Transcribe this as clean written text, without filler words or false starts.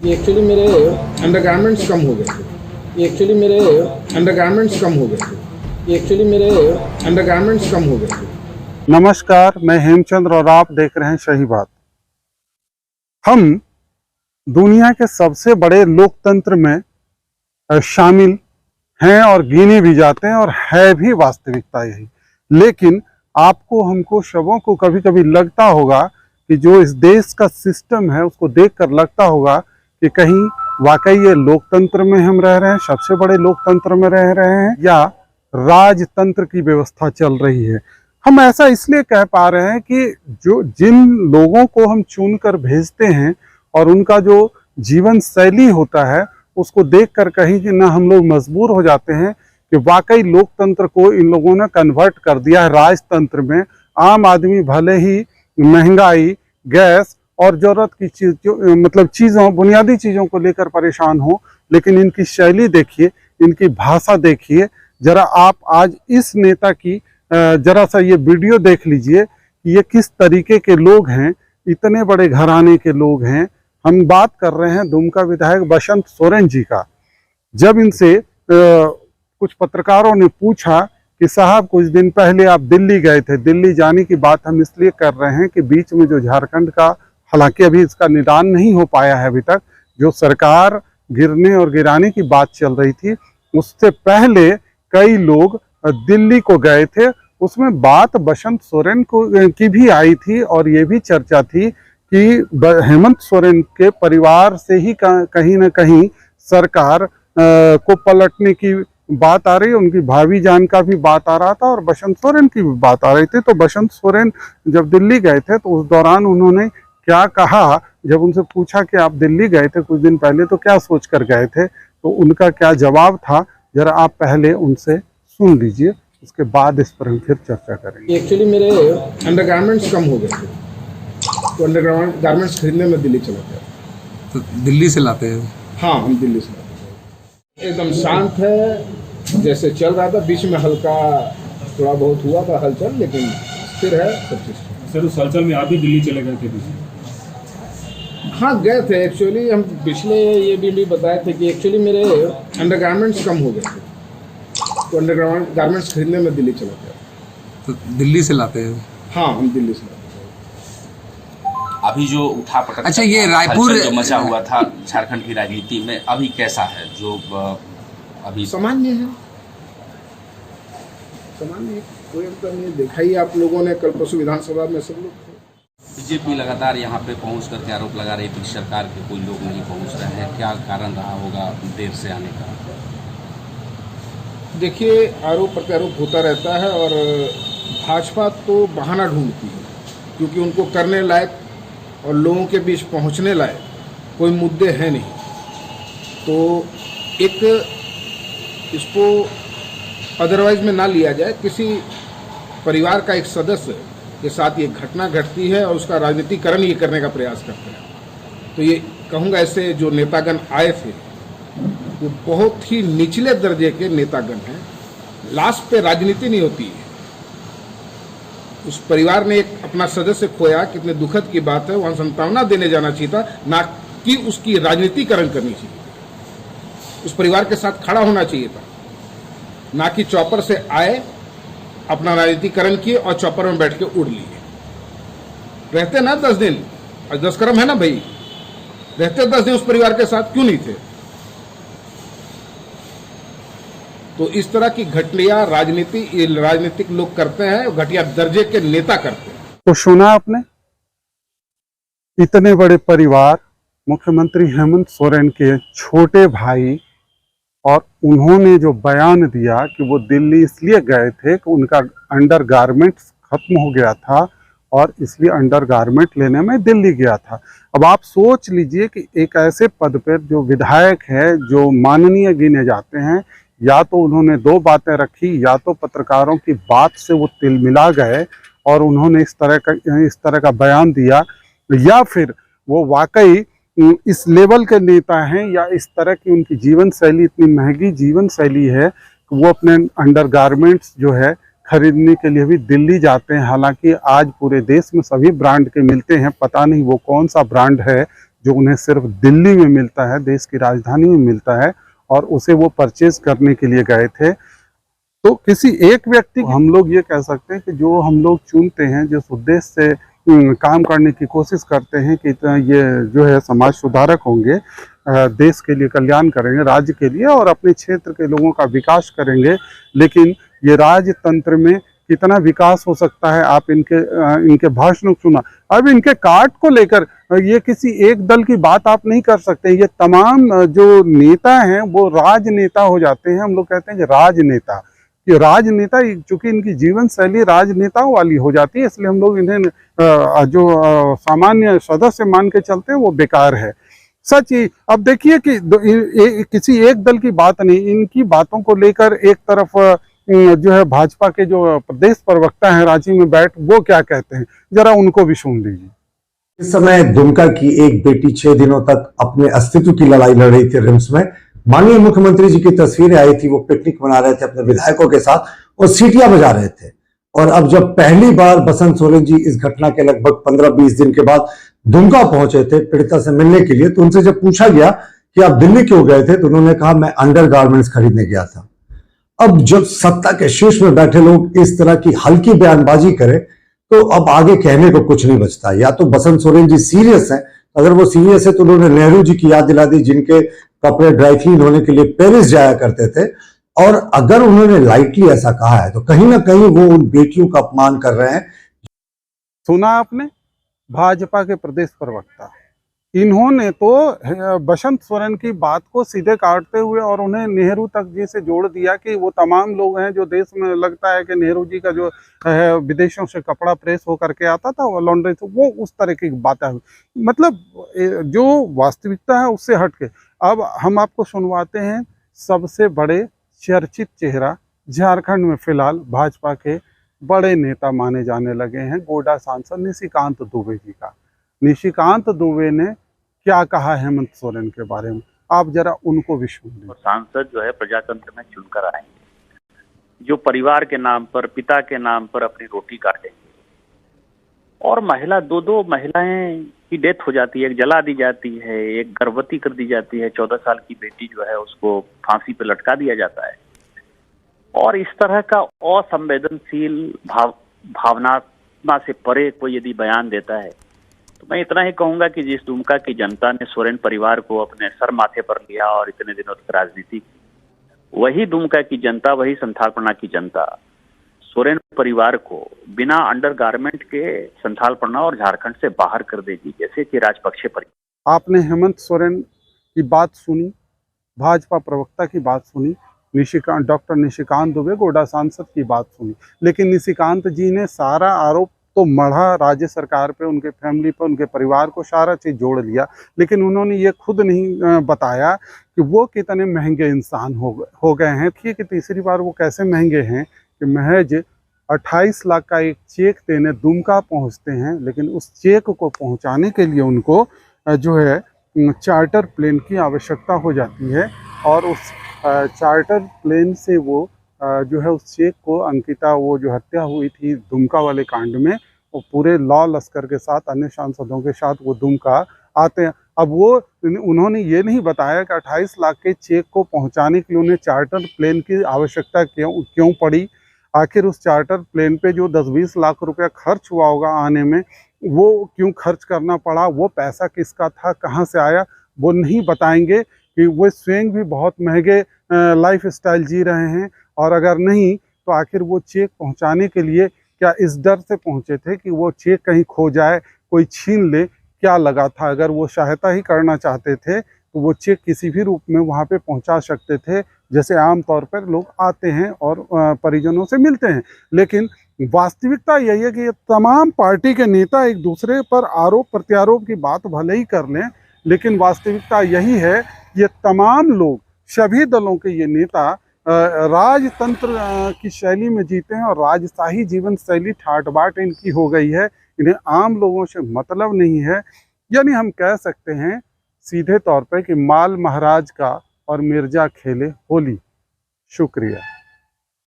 ये एक्चुअली मेरे अंडरगारमेंट्स कम हो गए थे। ये एक्चुअली मेरे अंडरगारमेंट्स कम हो गए थे। ये एक्चुअली मेरे अंडरगारमेंट्स कम हो गए थे। नमस्कार, मैं हेमचंद्र और आप देख रहे हैं सही बात। हम दुनिया के सबसे बड़े लोकतंत्र में शामिल हैं और गिने भी जाते हैं, और है भी वास्तविकता यही। लेकिन आपको हमको सबों को कभी कभी लगता होगा कि जो इस देश का सिस्टम है उसको देखकर लगता होगा कि कहीं वाकई ये लोकतंत्र में हम रह रहे हैं, सबसे बड़े लोकतंत्र में रह रहे हैं, या राजतंत्र की व्यवस्था चल रही है। हम ऐसा इसलिए कह पा रहे हैं कि जो जिन लोगों को हम चुनकर भेजते हैं और उनका जो जीवन शैली होता है उसको देखकर कहीं ना हम लोग मजबूर हो जाते हैं कि वाकई लोकतंत्र को इन लोगों ने कन्वर्ट कर दिया है राजतंत्र में। आम आदमी भले ही महंगाई, गैस और जरूरत की चीज़ों, बुनियादी चीज़ों को लेकर परेशान हो, लेकिन इनकी शैली देखिए, इनकी भाषा देखिए। जरा आप आज इस नेता की जरा सा ये वीडियो देख लीजिए कि ये किस तरीके के लोग हैं, इतने बड़े घराने के लोग हैं। हम बात कर रहे हैं दुमका विधायक बसंत सोरेन जी का। जब इनसे कुछ पत्रकारों ने पूछा कि साहब कुछ दिन पहले आप दिल्ली गए थे, दिल्ली जाने की बात हम इसलिए कर रहे हैं कि बीच में जो झारखंड का, हालांकि अभी इसका निदान नहीं हो पाया है अभी तक, जो सरकार गिरने और गिराने की बात चल रही थी, उससे पहले कई लोग दिल्ली को गए थे। उसमें बात बसंत सोरेन की भी आई थी और ये भी चर्चा थी कि हेमंत सोरेन के परिवार से ही कहीं ना कहीं सरकार को पलटने की बात आ रही है। उनकी भाभी जान का भी बात आ रहा था और बसंत सोरेन की भी बात आ रही थी। तो बसंत सोरेन जब दिल्ली गए थे तो उस दौरान उन्होंने क्या कहा, जब उनसे पूछा कि आप दिल्ली गए थे कुछ दिन पहले तो क्या सोच कर गए थे, तो उनका क्या जवाब था, जरा आप पहले उनसे सुन लीजिए, उसके बाद इस पर हम फिर चर्चा करेंगे। एक्चुअली मेरे अंडरगारमेंट्स कम हो गए थे, तो अंडरगारमेंट्स खरीदने में दिल्ली चला गया। तो दिल्ली से लाते हैं? हाँ, हम दिल्ली से लाते हैं। एकदम शांत है, जैसे चल रहा था, बीच में हल्का थोड़ा बहुत हुआ था हलचल, लेकिन स्थिर है सब चीज़। सर, उस हलचल में आप भी दिल्ली चले गए थे पीछे? हाँ, गए थे। एक्चुअली हम पिछले ये भी बताए थे कि एक्चुअली मेरे अंडरगारमेंट्स कम हो गए थे, तो अंडरगारमेंट्स खरीदने में दिल्ली चला गया। तो दिल्ली से लाते हैं? हाँ, हम दिल्ली से लाते हैं। अभी जो उठापटक, अच्छा, ये रायपुर जो मचा हुआ था झारखंड की राजनीति में, अभी कैसा है? जो अभी सामान्य है, सामान्य है, कोई अंतर नहीं। देखा ही आप लोगों ने कल परसों विधानसभा में सब लोग थे। बीजेपी लगातार यहाँ पे पहुँच करके आरोप लगा रही थी सरकार के कोई लोग नहीं पहुँच रहे हैं। क्या कारण रहा होगा देर से आने का? देखिए, आरोप प्रत्यारोप होता रहता है और भाजपा तो बहाना ढूंढती है, क्योंकि उनको करने लायक और लोगों के बीच पहुंचने लायक कोई मुद्दे हैं नहीं। तो एक इसको अदरवाइज में ना लिया जाए, किसी परिवार का एक सदस्य के साथ ये घटना घटती है और उसका राजनीतिकरण ये करने का प्रयास करते हैं। तो ये कहूँगा, ऐसे जो नेतागण आए थे वो बहुत ही निचले दर्जे के नेतागण हैं। लास्ट पे राजनीति नहीं होती है। उस परिवार ने एक अपना सदस्य खोया, कितने दुखद की बात है। वहां सांत्वना देने जाना चाहिए था, ना कि उसकी राजनीतिकरण करनी चाहिए। उस परिवार के साथ खड़ा होना चाहिए था, ना कि चौपर से आए, अपना राजनीतिकरण किए और चौपर में बैठ के उड़ लिए। रहते ना 10 दिन, 10 कर्म है ना भाई, रहते 10 दिन उस परिवार के साथ, क्यों नहीं थे? तो इस तरह की घटिया राजनीतिक लोग करते हैं, घटिया दर्जे के नेता करते हैं। तो सुना आपने, इतने बड़े परिवार, मुख्यमंत्री हेमंत सोरेन के छोटे भाई, और उन्होंने जो बयान दिया कि वो दिल्ली इसलिए गए थे कि उनका अंडरगारमेंट्स खत्म हो गया था और इसलिए अंडरगारमेंट लेने में दिल्ली गया था। अब आप सोच लीजिए कि एक ऐसे पद पर जो विधायक है, जो माननीय गिने जाते हैं, या तो उन्होंने दो बातें रखी, या तो पत्रकारों की बात से वो तिलमिला गए और उन्होंने इस तरह का बयान दिया, या फिर वो वाकई इस लेवल के नेता हैं, या इस तरह की उनकी जीवन शैली, इतनी महंगी जीवन शैली है कि वो अपने अंडरगारमेंट्स जो है खरीदने के लिए भी दिल्ली जाते हैं। हालांकि आज पूरे देश में सभी ब्रांड के मिलते हैं, पता नहीं वो कौन सा ब्रांड है जो उन्हें सिर्फ दिल्ली में मिलता है, देश की राजधानी में मिलता है, और उसे वो परचेज करने के लिए गए थे। तो किसी एक व्यक्ति, हम लोग ये कह सकते हैं कि जो हम लोग चुनते हैं, जिस उद्देश्य से काम करने की कोशिश करते हैं कि ये जो है समाज सुधारक होंगे, देश के लिए कल्याण करेंगे, राज्य के लिए और अपने क्षेत्र के लोगों का विकास करेंगे, लेकिन ये राजतंत्र में कितना विकास हो सकता है, आप इनके भाषणों को सुना। अब इनके कार्ड को लेकर ये किसी एक दल की बात आप नहीं कर सकते। ये तमाम जो नेता हैं वो राजनेता हो जाते हैं। हम लोग कहते हैं कि राजनेता, कि राजनेता चूंकि इनकी जीवन शैली राजनेताओं वाली हो जाती है, इसलिए हम लोग इन्हें जो सामान्य सदस्य मान के चलते हैं वो बेकार है। सच ही अब देखिए कि किसी एक दल की बात नहीं, इनकी बातों को लेकर एक तरफ जो है भाजपा के जो प्रदेश प्रवक्ता हैं रांची में बैठ, वो क्या कहते हैं, जरा उनको भी सुन लीजिए। इस समय दुमका की एक बेटी 6 दिनों तक अपने अस्तित्व की लड़ाई लड़ रही थी रिम्स में। माननीय मुख्यमंत्री जी की तस्वीरें आई थी, वो पिकनिक मना रहे थे अपने विधायकों के साथ और सीटियां बजा रहे थे। और अब जब पहली बार बसंत सोरेन जी इस घटना के लगभग 15-20 दिन के बाद दुमका पहुंचे थे पीड़िता से मिलने के लिए, तो उनसे जब पूछा गया कि आप दिल्ली क्यों गए थे, तो उन्होंने कहा मैं अंडरगारमेंट्स खरीदने गया था। अब जब सत्ता के शीर्ष में बैठे लोग इस तरह की हल्की बयानबाजी करें तो अब आगे कहने को कुछ नहीं बचता। या तो बसंत सोरेन जी सीरियस हैं, अगर वो सीरियस है तो उन्होंने नेहरू जी की याद दिला दी, जिनके कपड़े ड्राई क्लीन होने के लिए पेरिस जाया करते थे। और अगर उन्होंने लाइटली ऐसा कहा है तो कहीं ना कहीं वो उन बेटियों का अपमान कर रहे हैं। सुना आपने, भाजपा के प्रदेश प्रवक्ता, इन्होंने तो बसंत सोरेन की बात को सीधे काटते हुए और उन्हें नेहरू तक जी से जोड़ दिया कि वो तमाम लोग हैं जो देश में, लगता है कि नेहरू जी का जो है विदेशों से कपड़ा प्रेस होकर के आता था, वो लॉन्ड्री से, वो उस तरह की बातें हुई। मतलब जो वास्तविकता है उससे हट के अब हम आपको सुनवाते हैं सबसे बड़े चर्चित चेहरा झारखंड में फिलहाल भाजपा के बड़े नेता माने जाने लगे हैं, गोड्डा सांसद निशिकांत दुबे जी का। निशिकांत दुबे ने क्या कहा हेमंत सोरेन के बारे में, आप जरा उनको भी सुन लीजिए। सांसद जो है प्रजातंत्र में चुनकर आएंगे, जो परिवार के नाम पर, पिता के नाम पर अपनी रोटी काटेंगे। और महिला, दो महिलाएं की डेथ हो जाती है, एक जला दी जाती है, एक गर्भवती कर दी जाती है, 14 साल की बेटी जो है उसको फांसी पे लटका दिया जाता है। और इस तरह का असंवेदनशील भावना से परे कोई यदि बयान देता है तो मैं इतना ही कहूंगा कि जिस दुमका की जनता ने सोरेन परिवार को अपने सर माथे पर लिया और इतने दिनों तक राजनीति की, वही दुमका की जनता, वही संथालपना की जनता सोरेन परिवार को बिना अंडरगारमेंट के संथालपना और झारखंड से बाहर कर देगी, जैसे कि राजपक्षे परिवार। आपने हेमंत सोरेन की बात सुनी, भाजपा प्रवक्ता की बात सुनी, डॉक्टर निशिकांत दुबे गोड्डा सांसद की बात सुनी, लेकिन निशिकांत जी ने सारा आरोप तो मढ़ा राज्य सरकार पे, उनके फैमिली पे, उनके परिवार को सारा चीज़ जोड़ लिया। लेकिन उन्होंने ये खुद नहीं बताया कि वो कितने महंगे इंसान हो गए हैं। ठीक है, तीसरी बार वो कैसे महंगे हैं कि महज 28 लाख का एक चेक देने दुमका पहुंचते हैं, लेकिन उस चेक को पहुंचाने के लिए उनको जो है चार्टर प्लेन की आवश्यकता हो जाती है। और उस चार्टर प्लेन से वो जो है उस चेक को, अंकिता वो जो हत्या हुई थी दुमका वाले कांड में, वो पूरे लॉ लश्कर के साथ, अन्य सांसदों के साथ वो दुमका आते हैं। अब वो उन्होंने ये नहीं बताया कि 28 लाख के चेक को पहुंचाने के लिए उन्हें चार्टर प्लेन की आवश्यकता क्यों पड़ी। आखिर उस चार्टर प्लेन पे जो 10-20 लाख रुपया खर्च हुआ होगा आने में, वो क्यों खर्च करना पड़ा, वो पैसा किसका था, कहाँ से आया, वो नहीं बताएंगे। कि वो स्वयं भी बहुत महंगे लाइफ स्टाइल जी रहे हैं, और अगर नहीं तो आखिर वो चेक पहुंचाने के लिए क्या इस डर से पहुंचे थे कि वो चेक कहीं खो जाए, कोई छीन ले, क्या लगा था? अगर वो सहायता ही करना चाहते थे तो वो चेक किसी भी रूप में वहाँ पे पहुँचा सकते थे, जैसे आम तौर पर लोग आते हैं और परिजनों से मिलते हैं। लेकिन वास्तविकता यही है कि ये तमाम पार्टी के नेता एक दूसरे पर आरोप प्रत्यारोप की बात भले ही कर लें, लेकिन वास्तविकता यही है, ये तमाम लोग, सभी दलों के ये नेता राजतंत्र की शैली में जीते हैं और राजशाही जीवन शैली ठाट बाट इनकी हो गई है। इन्हें आम लोगों से मतलब नहीं है। यानी हम कह सकते हैं सीधे तौर पे कि माल महाराज का और मिर्जा खेले होली। शुक्रिया।